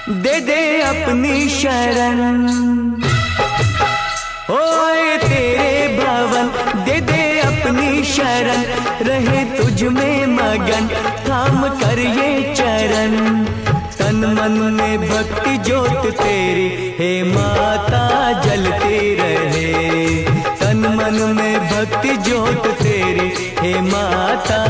दे दे अपनी शरण, ओए तेरे भवन दे दे अपनी शरण, रहे तुझ में मगन थाम कर ये चरण। तन मन में भक्ति ज्योत तेरी हे माता जलती रहे, तन मन में भक्ति ज्योत तेरी हे माता